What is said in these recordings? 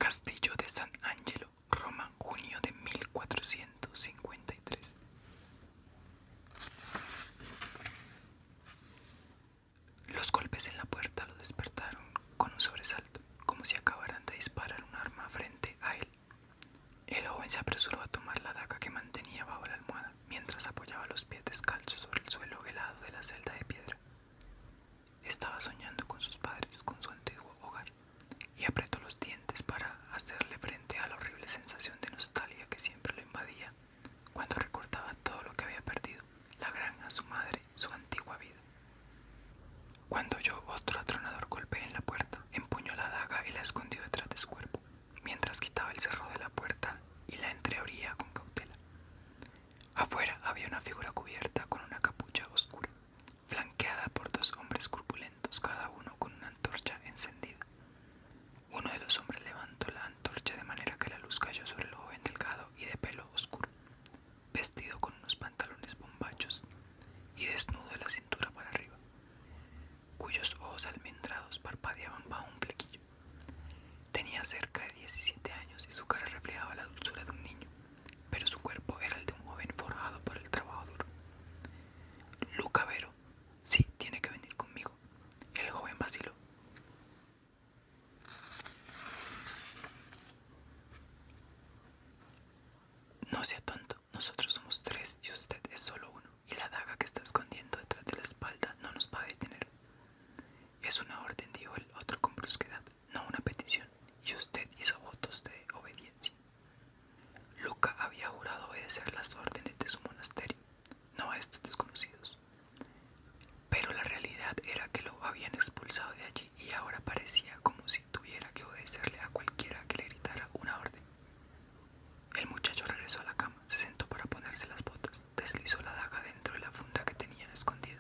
Castillo de San Angelo, Roma, junio de 1453. Los golpes en la puerta lo despertaron con un sobresalto, como si acabaran de disparar un arma frente a él. El joven se apresuró a tomar la daga que mantenía bajo la almohada, mientras apoyaba los pies descalzos sobre el suelo helado de la celda de piedra. Estaba soñando con sus padres, con su antiguo hogar, y apretó los dientes para hacerle frente a la horrible sensación de nostalgia que siempre lo invadía cuando recordaba todo lo que había perdido: la granja, su madre, su antigua vida. Cuando oyó otro atronador golpe en la puerta, empuñó la daga y la escondió detrás de su cuerpo, mientras quitaba el cerrojo de la puerta y la entreabría con cautela. Afuera había una figura cubierta con una capucha oscura, flanqueada por dos hombres corpulentos, cada uno con una antorcha encendida. Uno de los hombres levantó la antorcha de manera que la luz cayó sobre el joven delgado y de pelo oscuro, vestido con unos pantalones bombachos y desnudo de la cintura para arriba, cuyos ojos almendrados parpadeaban bajo un flequillo. Tenía cerca de 17 años y su cara reflejaba la dulzura de un niño, pero su cuerpo era el de un joven forjado por el trabajo duro. Luca Vero, sí, tiene que venir conmigo. El joven vaciló. No sea tonto, nosotros somos tres y usted es solo uno, y la daga que está escondiendo detrás de la espalda no nos va a detener. Es una orden, dijo el otro con brusquedad, no una petición, y usted hizo votos de obediencia. Luca había jurado obedecer las órdenes de su monasterio, no a estos desconocidos. Pero la realidad era que lo habían expulsado de allí y ahora parecía como si tuviera que obedecerle a cualquiera que le gritara una orden. El muchacho regresó a la cama, se sentó para ponerse las botas, deslizó la daga dentro de la funda que tenía escondida.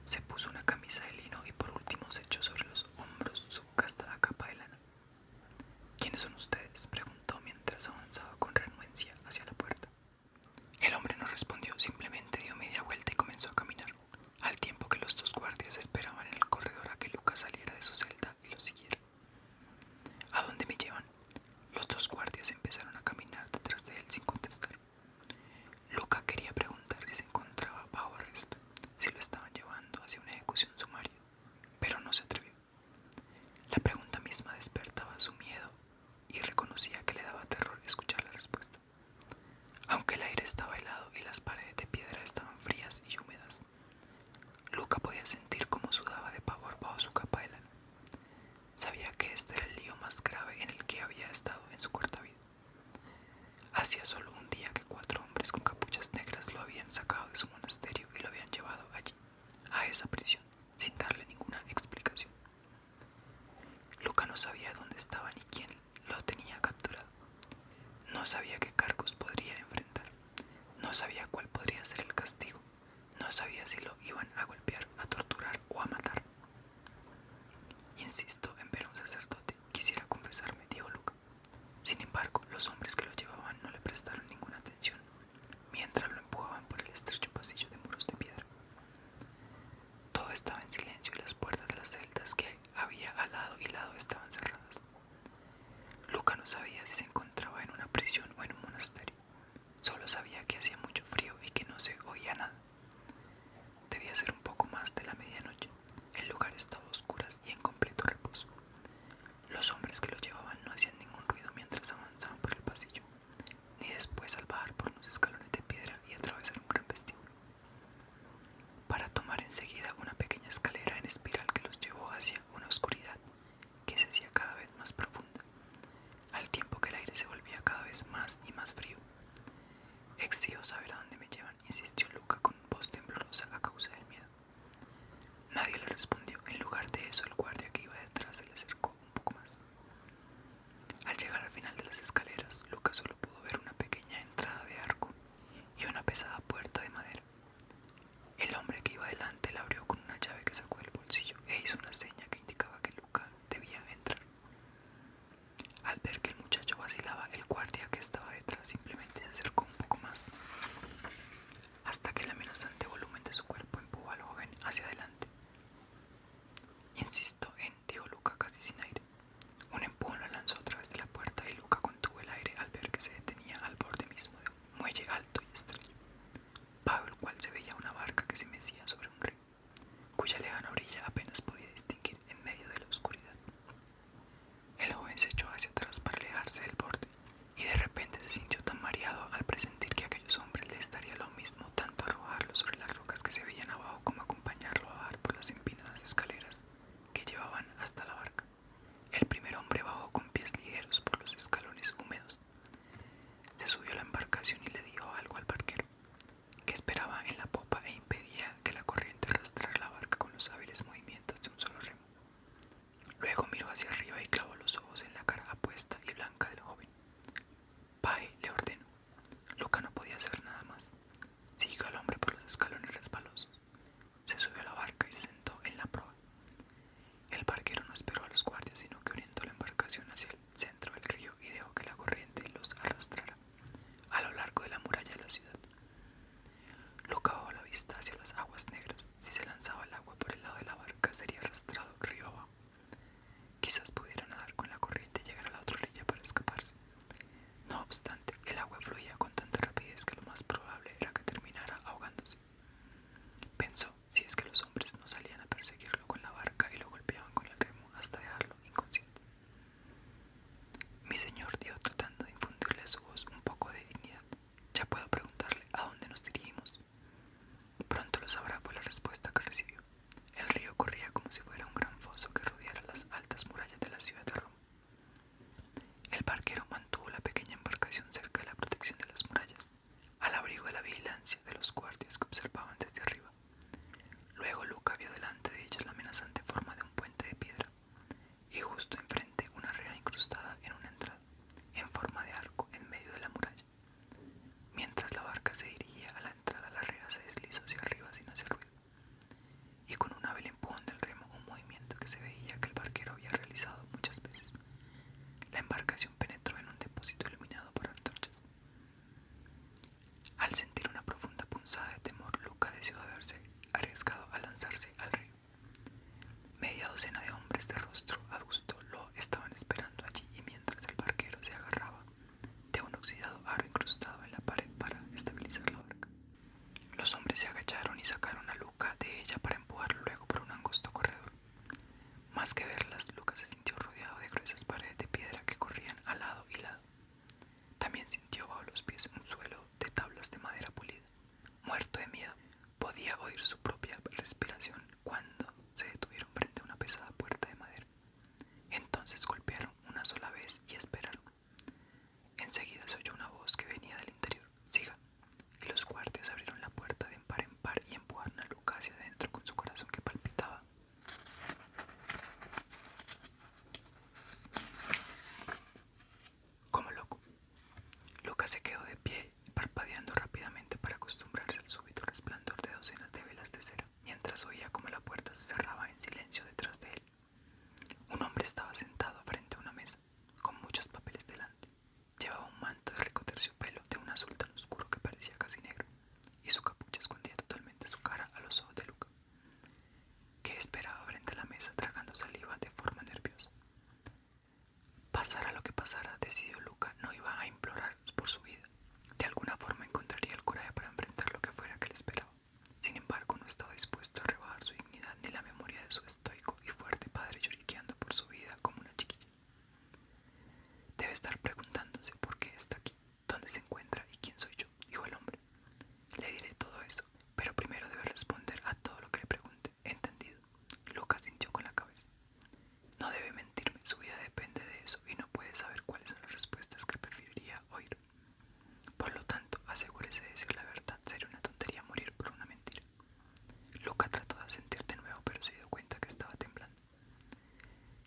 Se puso una camisa de lino y por último se echó sobre los hombros su gastada capa de lana. ¿Quiénes son ustedes?, preguntó mientras avanzaba con renuencia hacia la puerta. El hombre no respondió, simplemente dio media vuelta y comenzó a caminar, al tiempo que los dos guardias esperaban en el corredor a que Lucas saliera de su celda y lo siguiera. ¿A dónde me llevan? Los dos guardias empezaron a caminar detrás de él sin contestar. Luca quería preguntar si se encontraba bajo arresto, si lo estaban llevando hacia una ejecución sumaria, pero no se atrevió. La pregunta misma despertaba su miedo y reconocía que le daba terror escuchar la respuesta. Aunque el aire estaba helado y las paredes de piedra estaban frías y húmedas, Luca podía sentir cómo sudaba de pavor bajo su capa de lana. Sabía que este era el lío más grave en el que había estado en su corta vida. Hacía solo un día que 4 hombres con capuchas negras lo habían sacado de su monasterio y lo habían llevado allí, a esa prisión, sin darle ninguna explicación. Luca no sabía dónde estaba ni quién lo tenía capturado. No sabía qué cargos podría enfrentar. No sabía cuál podría ser el castigo. No sabía si lo iban a golpear, a torturar o a matar. Insisto en ver a un sacerdote. Quisiera confesarme, dijo Luca. Sin embargo, los hombres que lo llevaban no le prestaron ninguna atención, mientras lo empujaban por el estrecho pasillo de muros de piedra. Todo estaba en silencio y las puertas de las celdas que había al lado y lado estaban cerradas. Luca no sabía si se encontraba en una prisión o en un monasterio. Solo sabía que hacía mucho frío y que no se oía nada. Debía ser un poco más de la medianoche. El lugar estaba a oscuras y en completo reposo. Los hombres que lo llevaban no hacían ningún ruido mientras avanzaban por el pasillo, ni después al bajar por unos escalones de piedra y atravesar un gran vestíbulo, para tomar enseguida una pequeña escalera en espiral que los llevó hacia una oscuridad que se hacía cada vez más profunda, al tiempo que el aire se volvía cada vez más y más frío. Exijo saber a dónde me llevan, insistió Luca con voz temblorosa a causa del miedo. Nadie le respondió. En lugar de eso, el guardia que iba detrás se le acercó un poco más. Al llegar al final de las escaleras, Luca solo pudo ver una pequeña entrada de arco y una pesada puerta de madera. El hombre que iba delante la abrió con una llave que sacó del bolsillo e hizo una seña que indicaba que Luca debía entrar. Al ver que el muchacho vacilaba, el guardia que estaba detrás simplemente se acercó un poco más, hasta que el amenazante volumen de su cuerpo empujó al joven hacia adelante. alejarse del borde, y de repente se sintió tan mareado al presentir que a aquellos hombres les estaría lo mismo tanto arrojarlo sobre las rocas que se veían abajo como acompañarlo a bajar por las empinadas escaleras que llevaban hasta la barca. El primer hombre bajó con pies ligeros por los escalones húmedos. Se subió a la embarcación y le dijo algo al barquero, que esperaba en la popa e impedía que la corriente arrastrara la barca con los hábiles movimientos de un solo remo. Luego miró hacia arriba y clavó los ojos en la cara apuesta y blanca del joven. Baje, le ordenó. Luca no podía hacer nada más. Siguió al hombre por los escalones resbalosos. Se subió a la barca y se sentó en la proa. El barquero no esperó a los guardias, sino que orientó la embarcación hacia el centro del río y dejó que la corriente los arrastrara a lo largo de la muralla de la ciudad. Luca bajó la vista hacia las aguas negras. Si se lanzaba el agua por el lado de la barca, sería arrastrado río abajo. Quizás pudiera nadar con la corriente y llegar a la otra orilla para escaparse. No obstante, el agua fluía con tanta rapidez que lo más probable era que terminara ahogándose. Pensó, si es que los hombres no salían a perseguirlo con la barca y lo golpeaban con el remo hasta dejarlo inconsciente. Mi señor, dijo tratando de infundirle a su voz un poco de dignidad, ya puedo preguntarle a dónde nos dirigimos. Pronto lo sabrá, fue la respuesta que recibió. El río corría como si fuera un gran foso que rodeara las altas murallas de la ciudad de Roma. El barquero mantuvo la pequeña embarcación cerca de la protección de las murallas, al abrigo de la vigilancia de los guardias que observaban desde arriba. Luego Luca vio delante de ellos la amenazante forma de un puente de piedra, y justo enfrente una reja incrustada en una entrada, en forma de arco en medio de la muralla. Mientras la barca se dirigía a la entrada, la reja se deslizó hacia arriba sin hacer ruido, y con un hábil empujón del remo, un movimiento que se veía que el barquero había realizado muchas veces, la embarcación penetró en un depósito iluminado por antorchas. Al sentir una profunda punzada de temor, Luca deseó haberse arriesgado a lanzarse al río. Media docena de hombres de rostro adusto lo estaban esperando allí, y mientras el barquero se agarraba de un oxidado aro incrustado en la pared para estabilizar la barca, los hombres se agacharon y sacaron a Luca de ella para empujarlo luego por un angosto corredor. Más que verlas, Luca se sintió rodeado de gruesas paredes de piedra que corrían al lado y lado. También sintió bajo los pies un suelo de tablas de madera pulida. Muerto de miedo, podía oír su propia respiración cuando se detuvieron frente a una pesada puerta de madera. Entonces golpearon una sola vez y esperaron. Enseguida se oyó una voz que venía del interior. «Siga», y los guardias abrieron la puerta de par en par y empujaron a Luca hacia adentro con su corazón que palpitaba. Como loco, Luca se quedó de pie, parpadeando rápidamente para acostumbrarse al súbito resplandor de docenas de velas de cera, mientras oía como la puerta se cerraba en silencio detrás de él. Un hombre estaba sentado frente a una mesa, con muchos papeles delante. Llevaba un manto de rico terciopelo de un azul tan oscuro que parecía casi negro, y su capucha escondía totalmente su cara a los ojos de Luca, que esperaba frente a la mesa tragando saliva de forma nerviosa. Pasara lo que pasara, decidió Luca, no iba a implorar por su vida. De alguna forma encontraría el coraje para enfrentar lo que fuera que le esperaba. Sin embargo, no estaba dispuesto a rebajar su dignidad ni la memoria de su estoico y fuerte padre lloriqueando por su vida como una chiquilla. Debe estar preguntándose por qué está aquí, dónde se encuentra y quién soy yo, dijo el hombre. Le diré todo eso, pero primero debe responder a todo lo que le pregunte. ¿Entendido? Luca sintió con la cabeza. No debe mentirme, su vida depende de eso y no puede saber cuáles son las respuestas que preferiría oír. Por lo tanto, asegúrese de decir la verdad, sería una tontería morir por una mentira. Luca trató de asentir de nuevo, pero se dio cuenta que estaba temblando.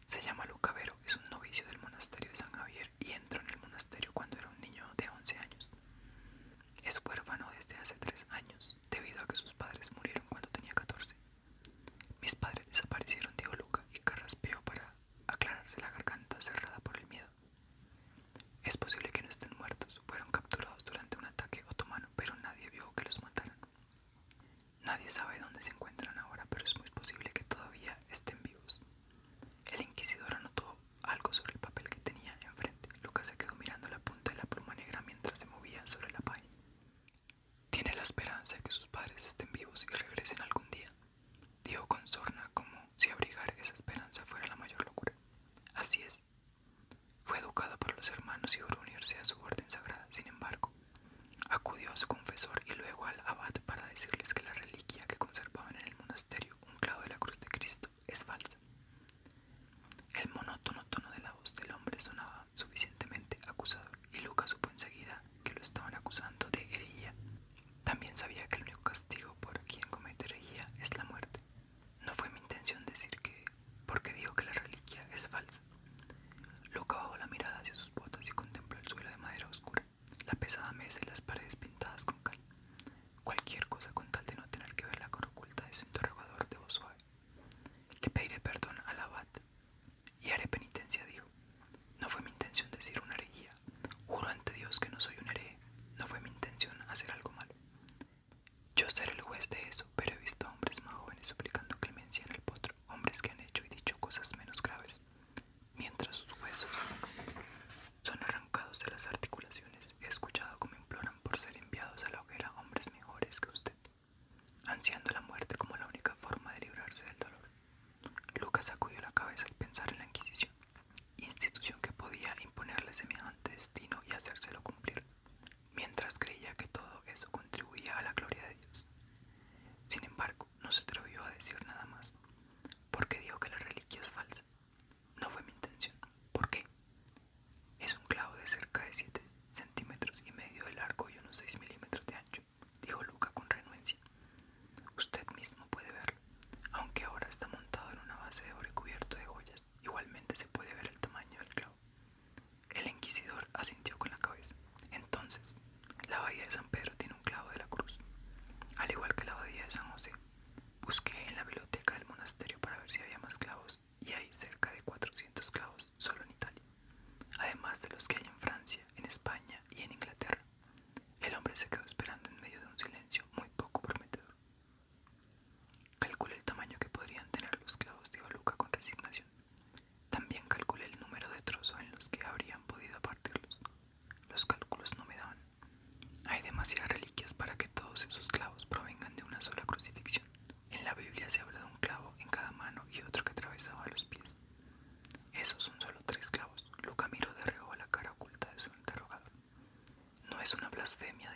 Se llama Luca Vero, es un novicio del monasterio de San Javier y entró en el monasterio cuando era un niño de 11 años. Es huérfano desde hace 3 años, debido a que sus padres murieron cuando tenía 14. Mis padres desaparecieron, dijo Luca, y carraspeó para aclararse la garganta cerrada por el miedo. Es posible que no estén muertos, fueron capturados durante un ataque otomano, pero nadie vio que los mataran. Nadie sabe dónde se encuentran ahora, pero es muy posible que todavía estén vivos. El inquisidor anotó algo sobre el papel que tenía enfrente. Luca se quedó mirando la punta de la pluma negra mientras se movía sobre la página. Tiene la esperanza de que sus padres estén vivos y regresen algún día, dijo con sorna, como si abrigar esa esperanza fuera la mayor locura. Así es. Fue educado por los hermanos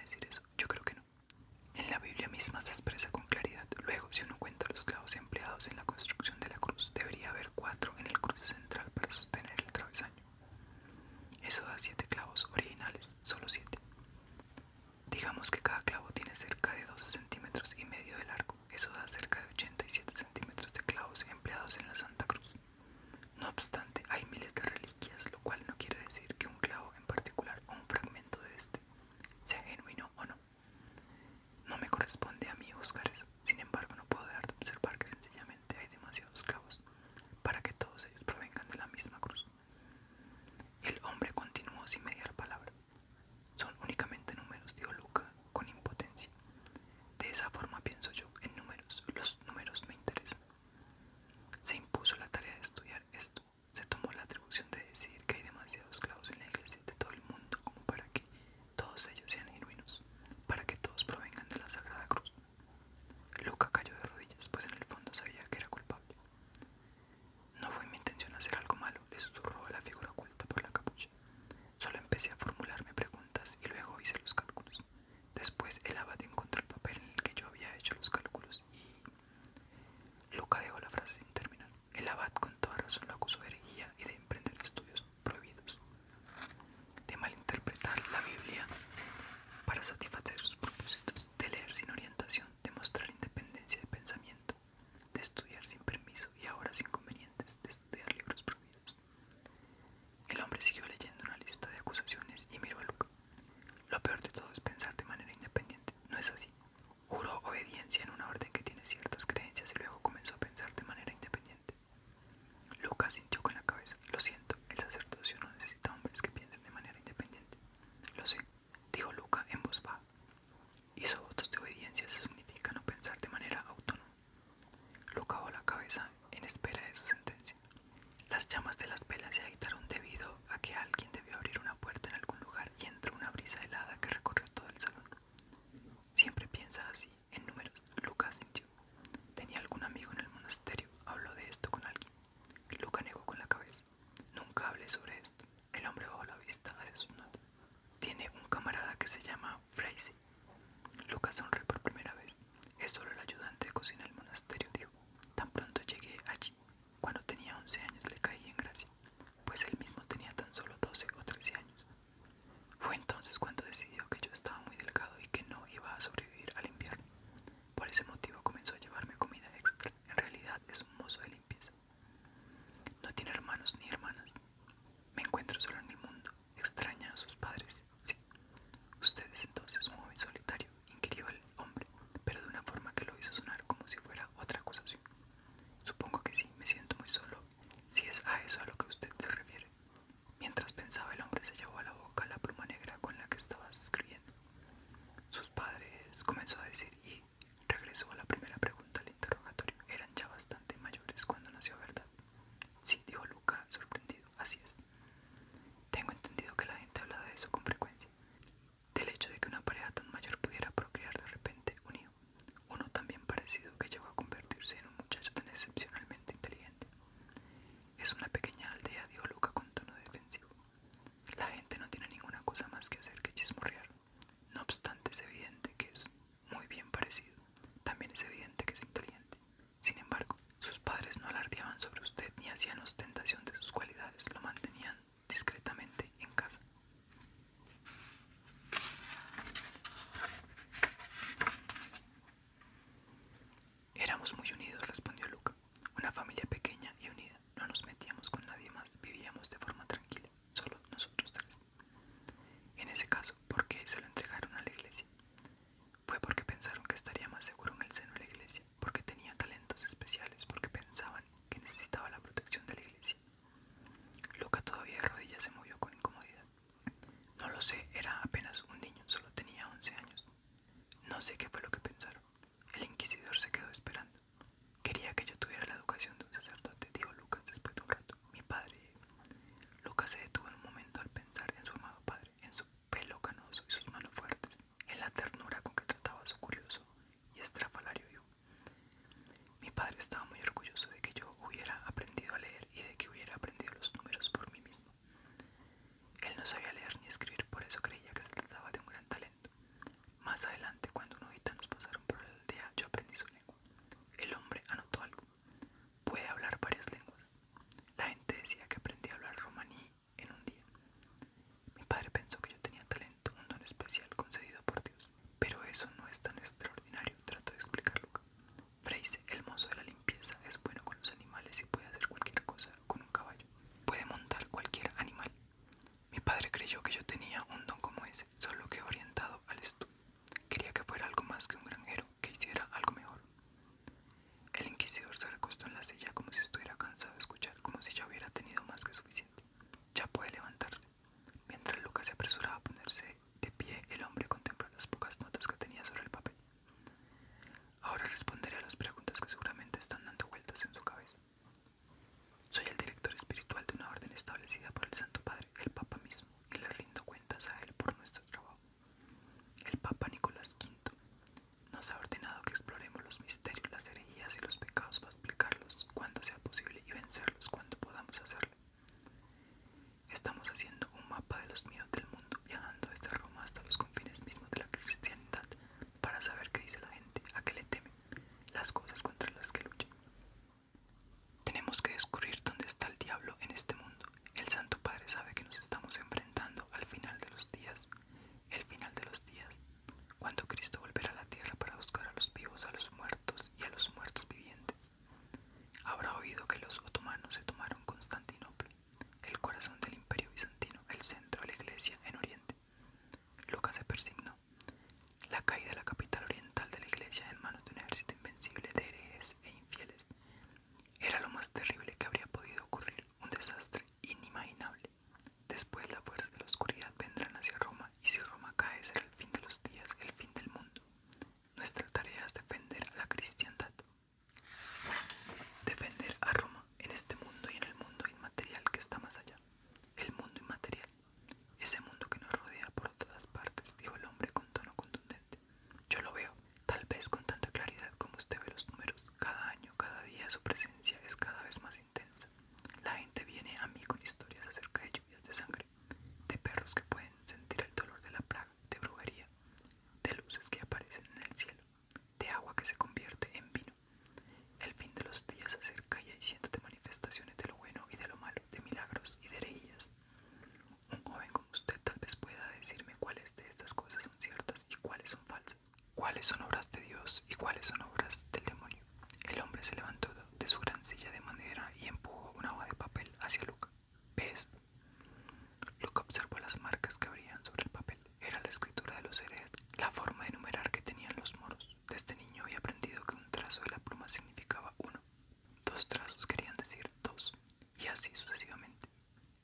decir eso? Yo creo que no. En la Biblia misma se expresa con claridad. Luego, si uno cuenta los clavos empleados en la construcción de la cruz, debería haber 4 en el cruce central para sostener el travesaño. Eso da 7 clavos originales, solo 7. Digamos que cada clavo tiene cerca de 12 centímetros y medio de largo. Eso da cerca de 87 centímetros de clavos empleados en la Santa Cruz. No obstante, hay miles de reliquias, lo cual no quiere decir que un clavo en particular o un fragmento de este sea genuino o no. No me corresponde a mí juzgar eso. Sin embargo, no puedo dejar de observar que sencillamente hay demasiados clavos para que todos ellos provengan de la misma cruz. El hombre continuó sin mediar palabra. Son únicamente números, dijo Luca con impotencia. De esa forma pienso yo, en números. Los números me interesan. Se impuso la tarea de estudiar esto. Se tomó la atribución de decidir que hay demasiados clavos ¿Cuáles son obras de Dios y cuáles son obras del demonio? El hombre se levantó de su gran silla de madera y empujó una hoja de papel hacia Luca. ¿Ve esto? Luca observó las marcas que abrían sobre el papel. Era la escritura de los herejes, la forma de numerar que tenían los moros. Desde niño había aprendido que un trazo de la pluma significaba uno, dos trazos querían decir dos, y así sucesivamente.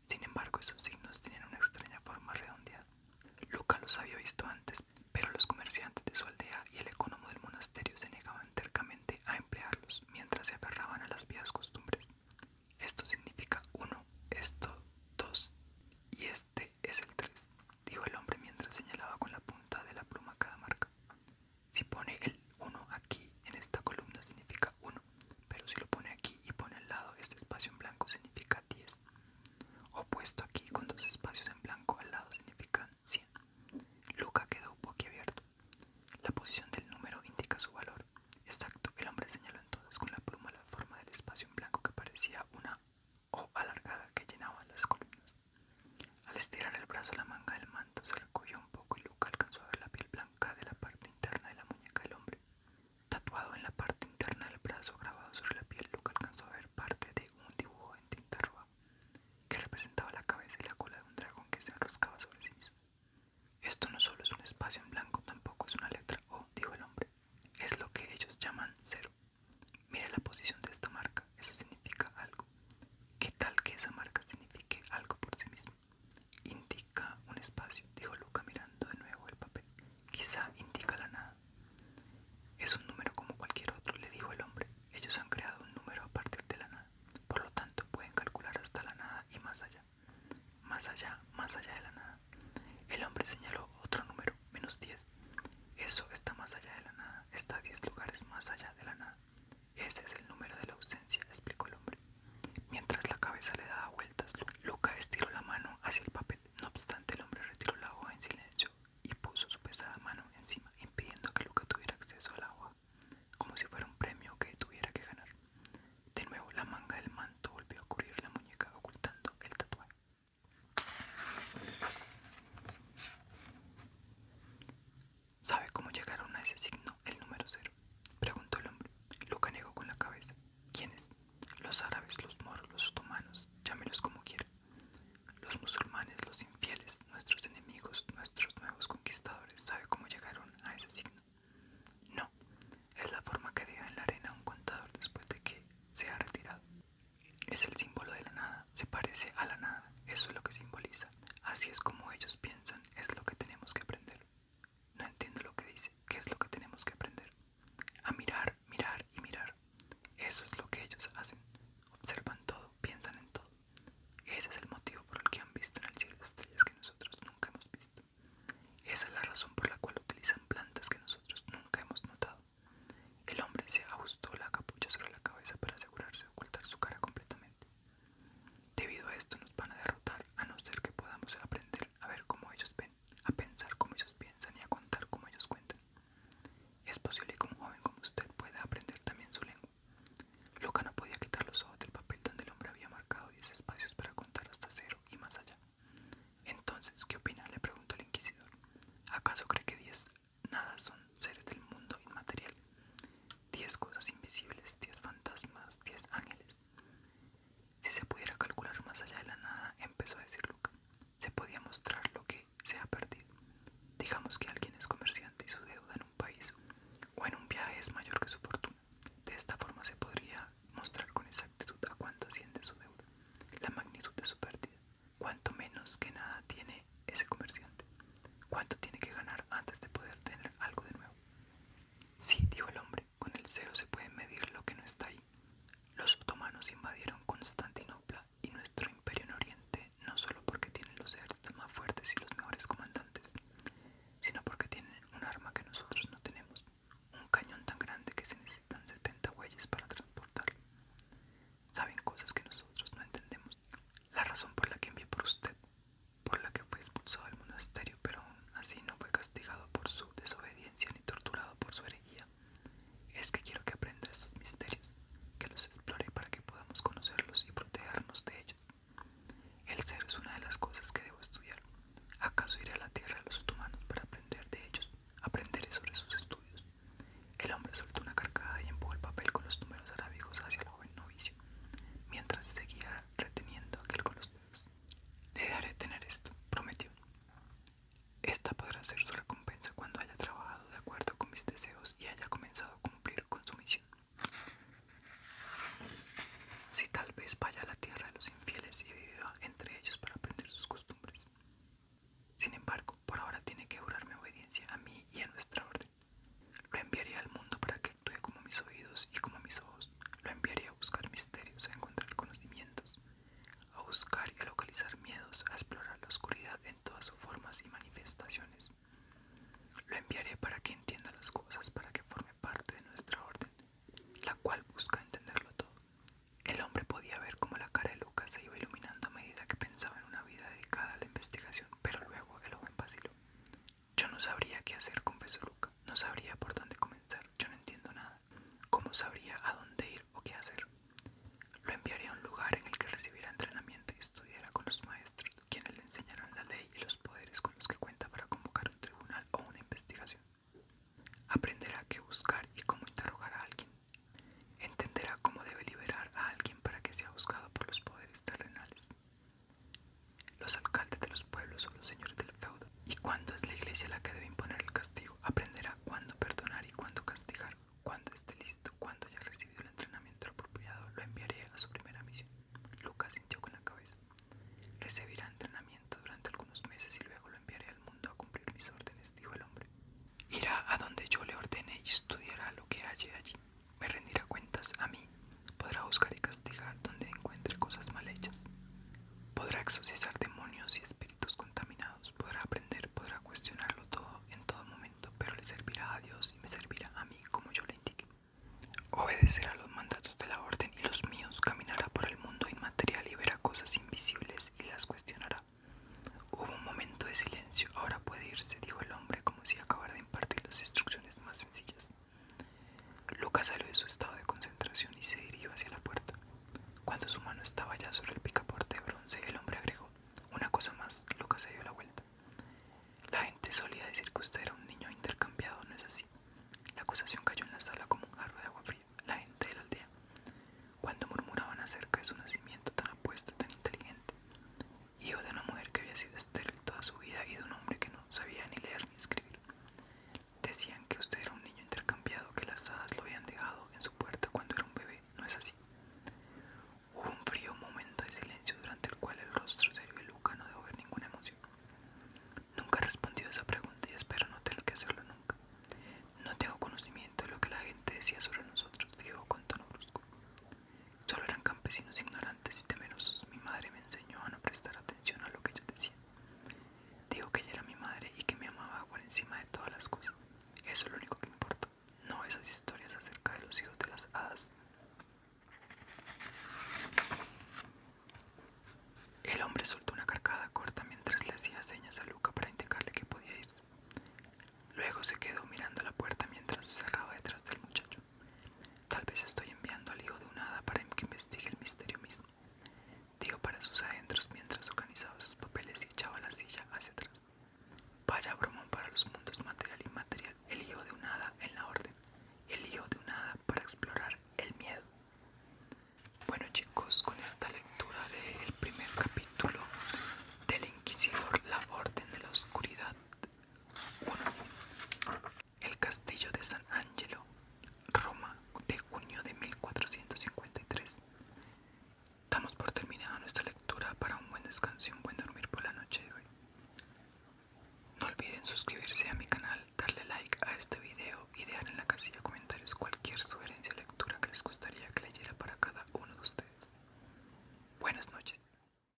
Sin embargo, esos signos tenían una extraña forma redondeada. Luca los había visto antes, pero los comerciantes de su aldea y el ecónomo del monasterio se negaban tercamente a emplearlos mientras se aferraban a las viejas costumbres. Esto significa uno, esto dos, y este es el tres, dijo el hombre mientras señalaba con la punta de la pluma cada marca. Si pone el uno aquí en esta columna significa uno, pero si lo pone aquí y pone al lado este espacio en blanco significa 10. O puesto aquí con dos espacios en blanco al lado significan 100. Luca quedó boquiabierto. La posición del número indica su valor. Exacto, el hombre señaló entonces con la pluma la forma del espacio en blanco que parecía una O alargada que llenaba las columnas. Al estirar el brazo, la manga del manto se recogió un poco y Luca alcanzó a ver la piel blanca de la parte interna de la muñeca del hombre. Tatuado en la parte interna del brazo, grabado sobre la piel, Luca alcanzó a ver parte de un dibujo en tinta roja que representaba la cabeza y la cola de un dragón que se enroscaba sobre sí mismo. Esto no solo es un espacio en blanco, tampoco es una letra O, dijo el hombre. Es lo que ellos llaman cero. Mire la posición de esta marca, eso significa algo. ¿Qué tal que esa marca signifique algo por sí misma? Indica un espacio, dijo Luca mirando de nuevo el papel. Quizá indica la nada. Es un número como cualquier otro, le dijo el hombre. Ellos han creado un número a partir de la nada. Por lo tanto, pueden calcular hasta la nada y más allá. Más allá de la nada. El hombre señaló otro número, -10. Eso está más allá de la nada. Está 10 lugares más allá de la nada. Ese es el número de la ausencia, explicó el hombre. Mientras la cabeza le daba vueltas, Luca estiró la mano hacia el papel. No obstante, el hombre retiró la hoja en silencio y puso su pesada mano encima, impidiendo que Luca tuviera acceso a la hoja, como si fuera un premio que tuviera que ganar. De nuevo, la manga del manto volvió a cubrir la muñeca, ocultando el tatuaje. ¿Sabe cómo llegaron a ese signo, el número cero? Preguntó el hombre. Luca negó con la cabeza. ¿Quiénes? Los árabes, los moros, los otomanos, llámelos como quiera. Los musulmanes, los infieles, nuestros enemigos, nuestros nuevos conquistadores. ¿Sabe cómo llegaron a ese signo? No, es la forma que deja en la arena un contador después de que se ha retirado. Es el símbolo de la nada, se parece a la nada, eso es lo que simboliza. Así es como ellos piensan, es lo que tenemos que aprender. No entiendo lo que dice, ¿qué es lo que tenemos que aprender? A mirar, mirar y mirar. Eso es lo que ellos hacen. Observan todo, piensan en todo. Ese es el motivo por el que han visto en el cielo estrellas que nosotros nunca hemos visto. Esa es la razón por la cual utilizan plantas que nosotros nunca hemos notado. El hombre se ajustó la capucha sobre la cabeza para asegurarse de ocultar su cara completamente. Debido a esto nos van a derrotar a no ser que podamos aprender a ver cómo ellos ven, a pensar como ellos piensan y a contar como ellos cuentan. Es posible que un joven como usted pueda aprender también su lengua. Luca no podía quitar los ojos del papel donde el hombre había marcado 10 espacios para contar hasta cero y más allá. Entonces, ¿qué opina?, le preguntó el inquisidor. ¿Acaso cree que 10 nada son seres del mundo inmaterial? 10 cosas invisibles, 10 fantasmas, 10 ángeles. Si se pudiera calcular más allá de la nada, empezó a decir Luca, se podía mostrar lo que se ha perdido. Digamos que alguien es comerciante y su deuda en un país o en un viaje es mayor que su fortuna. De esta forma se podría mostrar con exactitud a cuánto asciende su deuda, la magnitud de su pérdida, cuánto menos que nada tiene ese comerciante, cuánto tiene que ganar antes de poder tener algo de nuevo. Sí, dijo el hombre, con el cero se puede medir lo que no está ahí. Los otomanos invadieron Constantinopla y nuestro imperio en Oriente no solo porque tienen los ejércitos más fuertes y los mejores comandantes, sino porque tienen un arma que nosotros no tenemos, un cañón tan grande que se necesitan 70 bueyes para transportarlo. Saben cosas que nosotros no entendemos. La razón por la que envié por usted, por la que fue expulsado del monasterio, pero aún así no fue castigado por su desobediencia ni torturado por su herejía, es que quiero que aprenda estos misterios, que los explore para que podamos conocerlos y silencio. Ahora puede irse, dijo el hombre como si acabara de impartir las instrucciones más sencillas. Lucas salió de su estado de concentración y se dirigió hacia la puerta. Cuando su mano estaba ya sobre el picaporte de bronce, el hombre agregó: una cosa más. Lucas se dio la vuelta. La gente solía decir que usted era un niño intercambiado, ¿no es así? La acusación cayó en la sala como un jarro de agua fría. La gente de la aldea, cuando murmuraban acerca de su nacimiento tan apuesto y tan inteligente, hijo de una mujer que había sido estéril toda su vida y de un hombre que no sabía ni leer ni escribir, decían que usted era un niño intercambiado, que las hadas lo habían dejado en su puerta cuando era un bebé, ¿no es así? Hubo un frío momento de silencio durante el cual el rostro serio de Luca no dejó ver ninguna emoción. Nunca he respondido a esa pregunta y espero no tener que hacerlo nunca. No tengo conocimiento de lo que la gente decía sobre nosotros, dijo con tono brusco. Solo eran campesinos ignorantes y temerosos. Mi madre me enseñó a no prestar atención a lo que ellos decían. Dijo que ella era mi madre y que me amaba por encima de todas las cosas. Eso es lo único que importa. No esas historias acerca de los hijos de las hadas